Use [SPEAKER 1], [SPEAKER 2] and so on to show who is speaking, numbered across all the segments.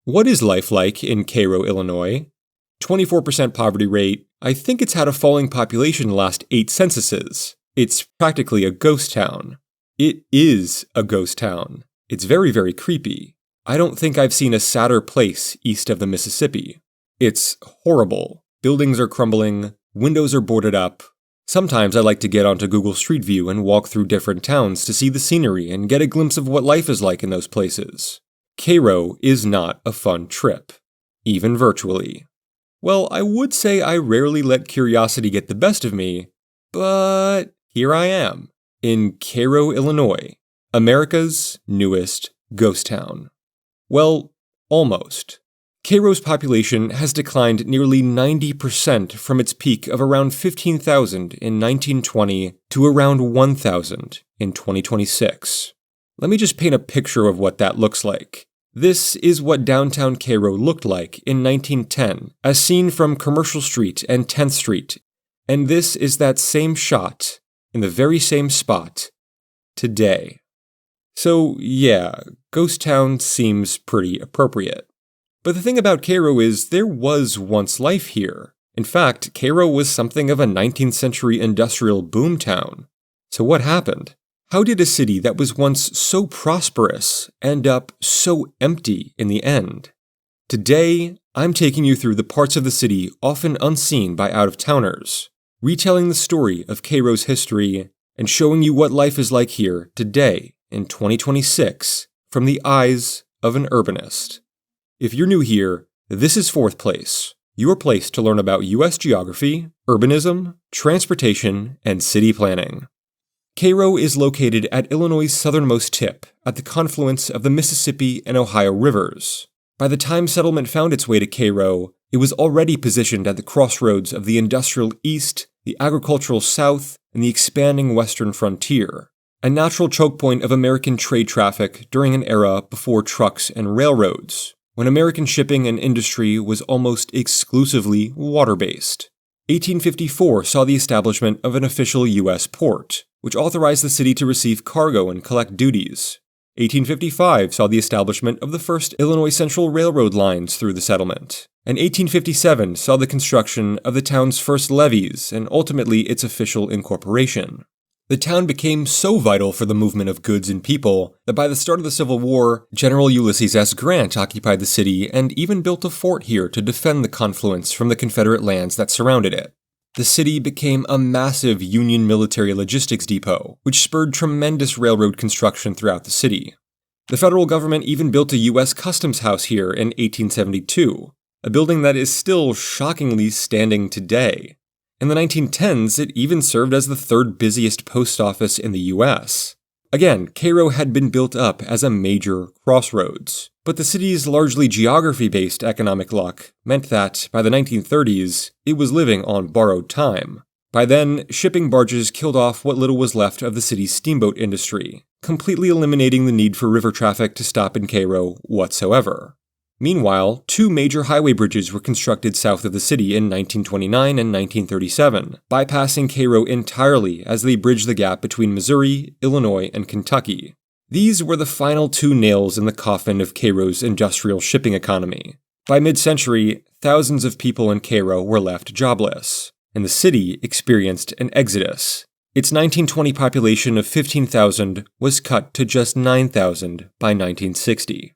[SPEAKER 1] What is life like in Cairo, Illinois? 24% poverty rate. I think it's had a falling population the last 8 censuses. It's practically a ghost town. It is a ghost town. It's very, very creepy. I don't think I've seen a sadder place east of the Mississippi. It's horrible. Buildings are crumbling, windows are boarded up. Sometimes I like to get onto Google Street View and walk through different towns to see the scenery and get a glimpse of what life is like in those places. Cairo is not a fun trip, even virtually. Well, I would say I rarely let curiosity get the best of me, but here I am, in Cairo, Illinois, America's newest ghost town. Well, almost. Cairo's population has declined nearly 90% from its peak of around 15,000 in 1920 to around 1,000 in 2026. Let me just paint a picture of what that looks like. This is what downtown Cairo looked like in 1910, as seen from Commercial Street and 10th Street, and this is that same shot, in the very same spot, today. So yeah, ghost town seems pretty appropriate. But the thing about Cairo is there was once life here. In fact, Cairo was something of a 19th century industrial boom town. So what happened? How did a city that was once so prosperous end up so empty in the end? Today, I'm taking you through the parts of the city often unseen by out-of-towners, retelling the story of Cairo's history, and showing you what life is like here today in 2026 from the eyes of an urbanist. If you're new here, this is Fourth Place, your place to learn about U.S. geography, urbanism, transportation, and city planning. Cairo is located at Illinois' southernmost tip, at the confluence of the Mississippi and Ohio rivers. By the time settlement found its way to Cairo, it was already positioned at the crossroads of the industrial east, the agricultural south, and the expanding western frontier, a natural choke point of American trade traffic during an era before trucks and railroads, when American shipping and industry was almost exclusively water-based. 1854 saw the establishment of an official U.S. port, which authorized the city to receive cargo and collect duties. 1855 saw the establishment of the first Illinois Central Railroad lines through the settlement, and 1857 saw the construction of the town's first levees and ultimately its official incorporation. The town became so vital for the movement of goods and people that by the start of the Civil War, General Ulysses S. Grant occupied the city and even built a fort here to defend the confluence from the Confederate lands that surrounded it. The city became a massive Union military logistics depot, which spurred tremendous railroad construction throughout the city. The federal government even built a U.S. Customs House here in 1872, a building that is still shockingly standing today. In the 1910s, it even served as the third busiest post office in the U.S. Again, Cairo had been built up as a major crossroads, but the city's largely geography-based economic luck meant that, by the 1930s, it was living on borrowed time. By then, shipping barges killed off what little was left of the city's steamboat industry, completely eliminating the need for river traffic to stop in Cairo whatsoever. Meanwhile, 2 major highway bridges were constructed south of the city in 1929 and 1937, bypassing Cairo entirely as they bridged the gap between Missouri, Illinois, and Kentucky. These were the final 2 nails in the coffin of Cairo's industrial shipping economy. By mid-century, thousands of people in Cairo were left jobless, and the city experienced an exodus. Its 1920 population of 15,000 was cut to just 9,000 by 1960.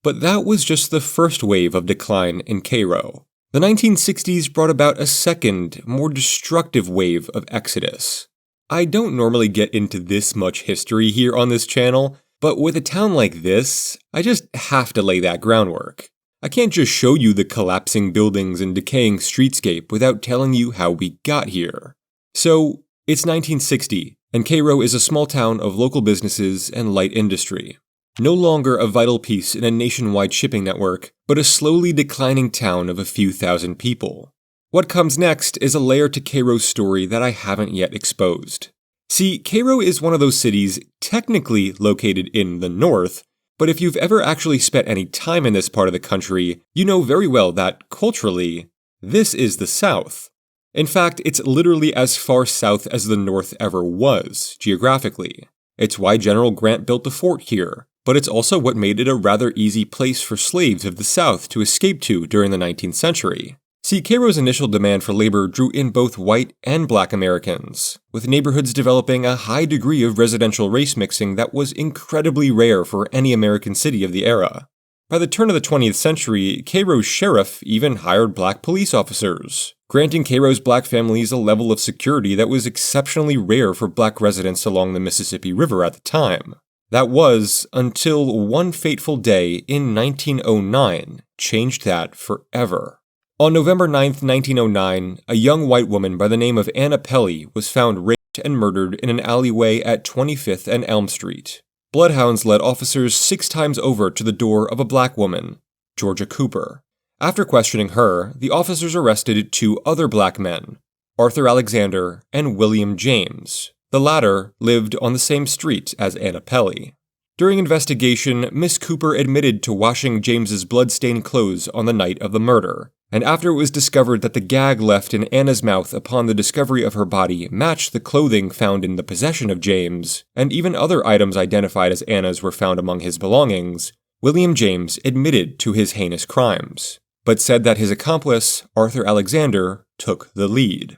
[SPEAKER 1] But that was just the first wave of decline in Cairo. The 1960s brought about a second, more destructive wave of exodus. I don't normally get into this much history here on this channel, but with a town like this, I just have to lay that groundwork. I can't just show you the collapsing buildings and decaying streetscape without telling you how we got here. So, it's 1960, and Cairo is a small town of local businesses and light industry. No longer a vital piece in a nationwide shipping network, but a slowly declining town of a few thousand people. What comes next is a layer to Cairo's story that I haven't yet exposed. See, Cairo is one of those cities technically located in the north, but if you've ever actually spent any time in this part of the country, you know very well that, culturally, this is the south. In fact, it's literally as far south as the north ever was, geographically. It's why General Grant built the fort here, but it's also what made it a rather easy place for slaves of the South to escape to during the 19th century. See, Cairo's initial demand for labor drew in both white and black Americans, with neighborhoods developing a high degree of residential race mixing that was incredibly rare for any American city of the era. By the turn of the 20th century, Cairo's sheriff even hired black police officers, granting Cairo's black families a level of security that was exceptionally rare for black residents along the Mississippi River at the time. That was until one fateful day in 1909 changed that forever. On November 9, 1909, a young white woman by the name of Anna Pelly was found raped and murdered in an alleyway at 25th and Elm Street. Bloodhounds led officers 6 times over to the door of a black woman, Georgia Cooper. After questioning her, the officers arrested 2 other black men, Arthur Alexander and William James. The latter lived on the same street as Anna Pelly. During investigation, Miss Cooper admitted to washing James's blood-stained clothes on the night of the murder, and after it was discovered that the gag left in Anna's mouth upon the discovery of her body matched the clothing found in the possession of James, and even other items identified as Anna's were found among his belongings, William James admitted to his heinous crimes, but said that his accomplice, Arthur Alexander, took the lead.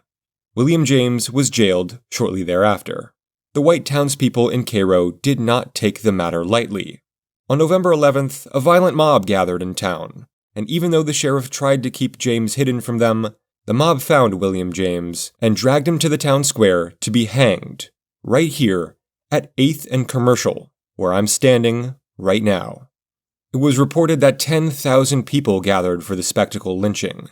[SPEAKER 1] William James was jailed shortly thereafter. The white townspeople in Cairo did not take the matter lightly. On November 11th, a violent mob gathered in town, and even though the sheriff tried to keep James hidden from them, the mob found William James and dragged him to the town square to be hanged, right here at 8th and Commercial, where I'm standing right now. It was reported that 10,000 people gathered for the spectacle lynching.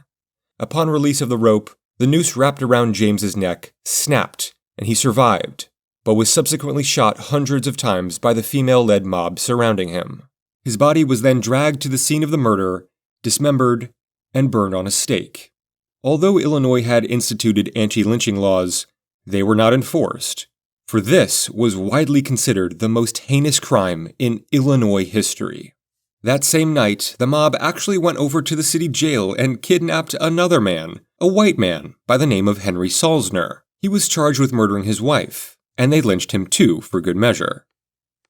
[SPEAKER 1] Upon release of the rope, the noose wrapped around James's neck snapped, and he survived, but was subsequently shot hundreds of times by the female-led mob surrounding him. His body was then dragged to the scene of the murder, dismembered, and burned on a stake. Although Illinois had instituted anti-lynching laws, they were not enforced, for this was widely considered the most heinous crime in Illinois history. That same night, the mob actually went over to the city jail and kidnapped another man, a white man, by the name of Henry Salzner. He was charged with murdering his wife, and they lynched him too, for good measure.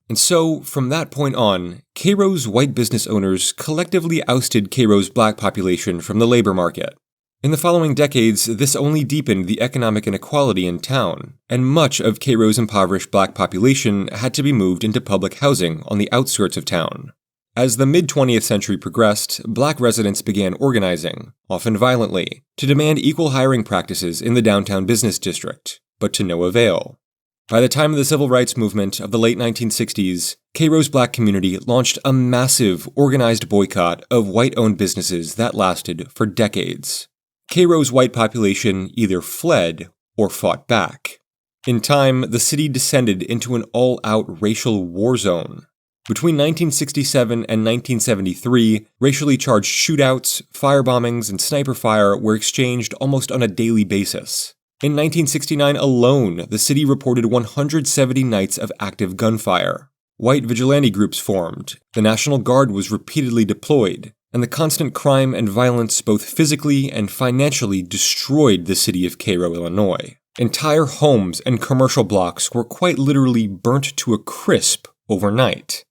[SPEAKER 1] And so, from that point on, Cairo's white business owners collectively ousted Cairo's black population from the labor market. In the following decades, this only deepened the economic inequality in town, and much of Cairo's impoverished black population had to be moved into public housing on the outskirts of town. As the mid-20th century progressed, black residents began organizing, often violently, to demand equal hiring practices in the downtown business district, but to no avail. By the time of the civil rights movement of the late 1960s, Cairo's black community launched a massive, organized boycott of white-owned businesses that lasted for decades. Cairo's white population either fled or fought back. In time, the city descended into an all-out racial war zone. Between 1967 and 1973, racially charged shootouts, firebombings, and sniper fire were exchanged almost on a daily basis. In 1969 alone, the city reported 170 nights of active gunfire. White vigilante groups formed, the National Guard was repeatedly deployed, and the constant crime and violence both physically and financially destroyed the city of Cairo, Illinois. Entire homes and commercial blocks were quite literally burnt to a crisp overnight.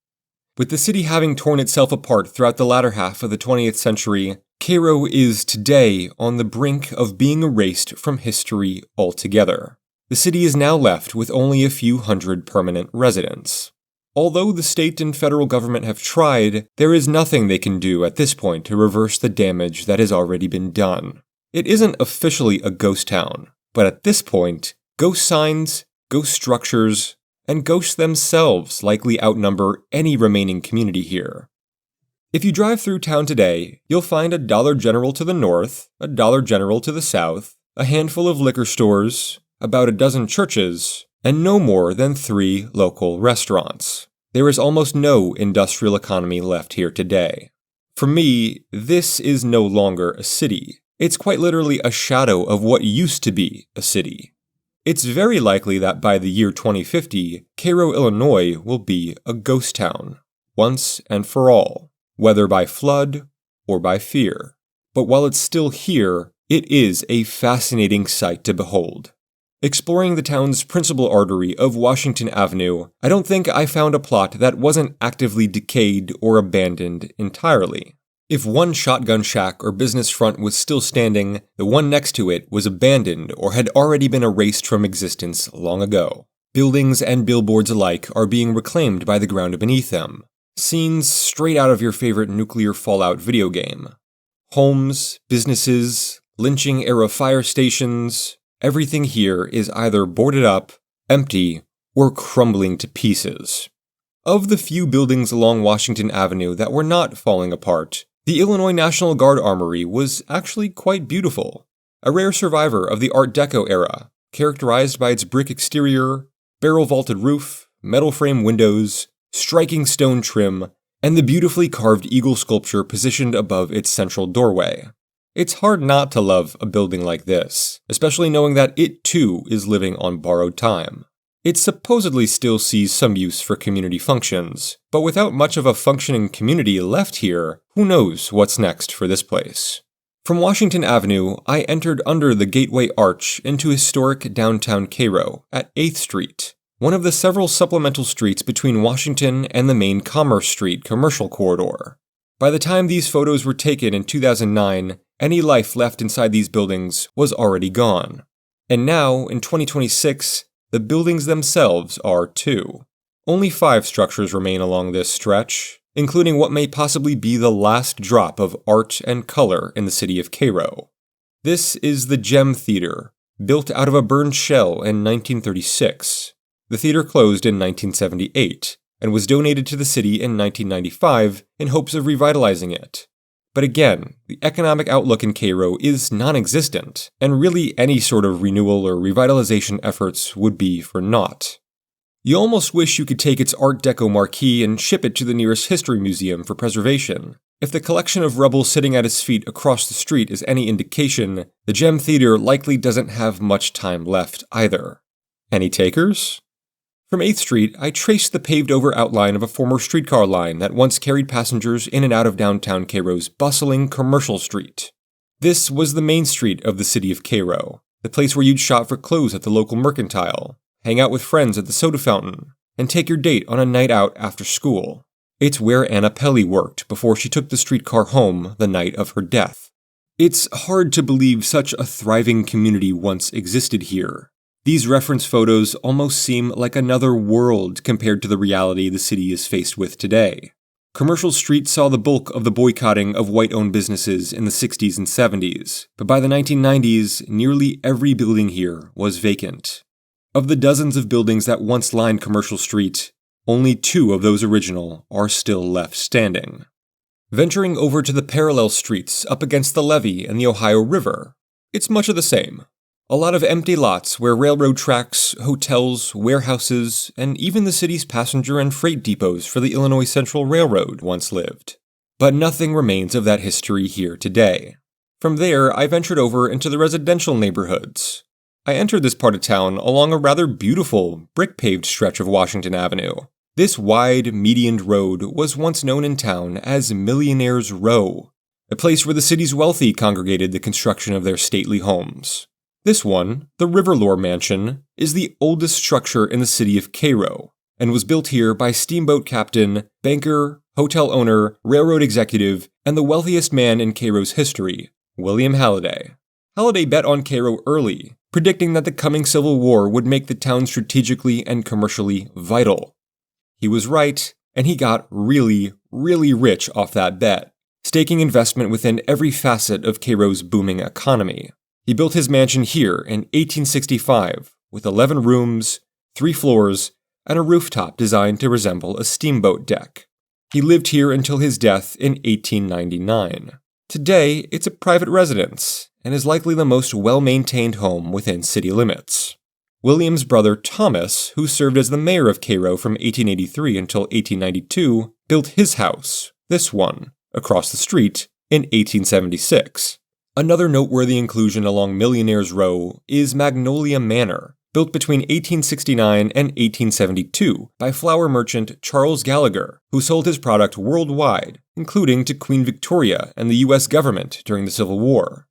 [SPEAKER 1] With the city having torn itself apart throughout the latter half of the 20th century, Cairo is today on the brink of being erased from history altogether. The city is now left with only a few hundred permanent residents. Although the state and federal government have tried, there is nothing they can do at this point to reverse the damage that has already been done. It isn't officially a ghost town, but at this point, ghost signs, ghost structures, and ghosts themselves likely outnumber any remaining community here. If you drive through town today, you'll find a Dollar General to the north, a Dollar General to the south, a handful of liquor stores, about a dozen churches, and no more than 3 local restaurants. There is almost no industrial economy left here today. For me, this is no longer a city. It's quite literally a shadow of what used to be a city. It's very likely that by the year 2050, Cairo, Illinois will be a ghost town, once and for all, whether by flood or by fear. But while it's still here, it is a fascinating sight to behold. Exploring the town's principal artery of Washington Avenue, I don't think I found a plot that wasn't actively decayed or abandoned entirely. If one shotgun shack or business front was still standing, the one next to it was abandoned or had already been erased from existence long ago. Buildings and billboards alike are being reclaimed by the ground beneath them. Scenes straight out of your favorite nuclear fallout video game. Homes, businesses, lynching-era fire stations, everything here is either boarded up, empty, or crumbling to pieces. Of the few buildings along Washington Avenue that were not falling apart, the Illinois National Guard Armory was actually quite beautiful, a rare survivor of the Art Deco era, characterized by its brick exterior, barrel-vaulted roof, metal frame windows, striking stone trim, and the beautifully carved eagle sculpture positioned above its central doorway. It's hard not to love a building like this, especially knowing that it too is living on borrowed time. It supposedly still sees some use for community functions, but without much of a functioning community left here, who knows what's next for this place. From Washington Avenue, I entered under the Gateway Arch into historic downtown Cairo at 8th Street, one of the several supplemental streets between Washington and the main Commerce Street commercial corridor. By the time these photos were taken in 2009, any life left inside these buildings was already gone. And now, in 2026, the buildings themselves are too. Only 5 structures remain along this stretch, including what may possibly be the last drop of art and color in the city of Cairo. This is the Gem Theater, built out of a burned shell in 1936. The theater closed in 1978, and was donated to the city in 1995 in hopes of revitalizing it. But again, the economic outlook in Cairo is non-existent, and really any sort of renewal or revitalization efforts would be for naught. You almost wish you could take its Art Deco marquee and ship it to the nearest history museum for preservation. If the collection of rubble sitting at its feet across the street is any indication, the Gem Theater likely doesn't have much time left either. Any takers? From 8th Street, I traced the paved-over outline of a former streetcar line that once carried passengers in and out of downtown Cairo's bustling commercial street. This was the main street of the city of Cairo, the place where you'd shop for clothes at the local mercantile, hang out with friends at the soda fountain, and take your date on a night out after school. It's where Anna Pelly worked before she took the streetcar home the night of her death. It's hard to believe such a thriving community once existed here. These reference photos almost seem like another world compared to the reality the city is faced with today. Commercial Street saw the bulk of the boycotting of white-owned businesses in the 60s and 70s, but by the 1990s, nearly every building here was vacant. Of the dozens of buildings that once lined Commercial Street, only 2 of those original are still left standing. Venturing over to the parallel streets up against the levee and the Ohio River, it's much of the same. A lot of empty lots where railroad tracks, hotels, warehouses, and even the city's passenger and freight depots for the Illinois Central Railroad once lived. But nothing remains of that history here today. From there, I ventured over into the residential neighborhoods. I entered this part of town along a rather beautiful, brick-paved stretch of Washington Avenue. This wide, medianed road was once known in town as Millionaire's Row, a place where the city's wealthy congregated the construction of their stately homes. This one, the Riverlore Mansion, is the oldest structure in the city of Cairo, and was built here by steamboat captain, banker, hotel owner, railroad executive, and the wealthiest man in Cairo's history, William Halliday. Halliday bet on Cairo early, predicting that the coming Civil War would make the town strategically and commercially vital. He was right, and he got really, really rich off that bet, staking investment within every facet of Cairo's booming economy. He built his mansion here in 1865, with 11 rooms, 3 floors, and a rooftop designed to resemble a steamboat deck. He lived here until his death in 1899. Today, it's a private residence, and is likely the most well-maintained home within city limits. William's brother Thomas, who served as the mayor of Cairo from 1883 until 1892, built his house, this one, across the street, in 1876. Another noteworthy inclusion along Millionaire's Row is Magnolia Manor, built between 1869 and 1872 by flour merchant Charles Gallagher, who sold his product worldwide, including to Queen Victoria and the US government during the Civil War.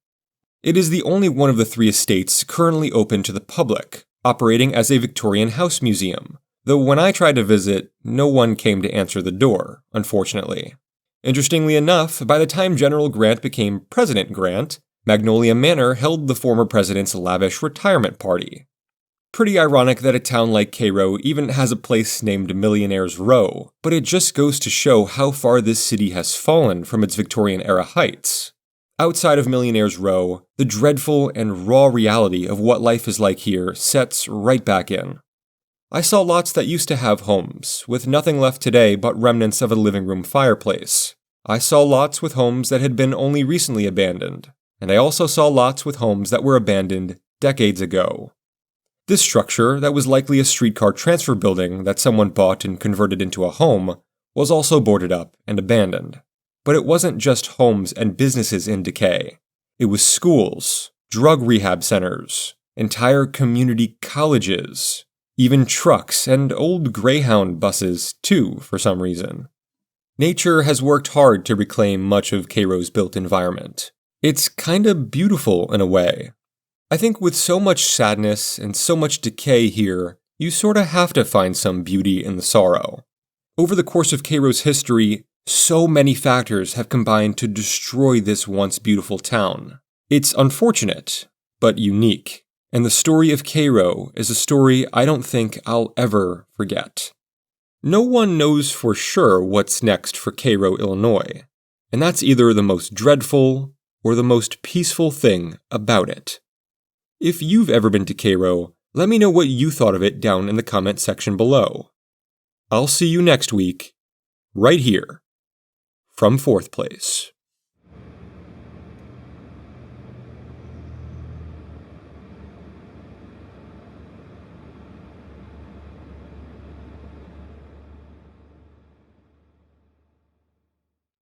[SPEAKER 1] It is the only one of the 3 estates currently open to the public, operating as a Victorian house museum, though when I tried to visit, no one came to answer the door, unfortunately. Interestingly enough, by the time General Grant became President Grant, Magnolia Manor held the former president's lavish retirement party. Pretty ironic that a town like Cairo even has a place named Millionaire's Row, but it just goes to show how far this city has fallen from its Victorian-era heights. Outside of Millionaire's Row, the dreadful and raw reality of what life is like here sets right back in. I saw lots that used to have homes, with nothing left today but remnants of a living room fireplace. I saw lots with homes that had been only recently abandoned, and I also saw lots with homes that were abandoned decades ago. This structure, that was likely a streetcar transfer building that someone bought and converted into a home, was also boarded up and abandoned. But it wasn't just homes and businesses in decay. It was schools, drug rehab centers, entire community colleges, even trucks and old Greyhound buses, too, for some reason. Nature has worked hard to reclaim much of Cairo's built environment. It's kinda beautiful in a way. I think with so much sadness and so much decay here, you sorta have to find some beauty in the sorrow. Over the course of Cairo's history, so many factors have combined to destroy this once beautiful town. It's unfortunate, but unique. And the story of Cairo is a story I don't think I'll ever forget. No one knows for sure what's next for Cairo, Illinois. And that's either the most dreadful or the most peaceful thing about it. If you've ever been to Cairo, let me know what you thought of it down in the comment section below. I'll see you next week, right here, from 4th Place.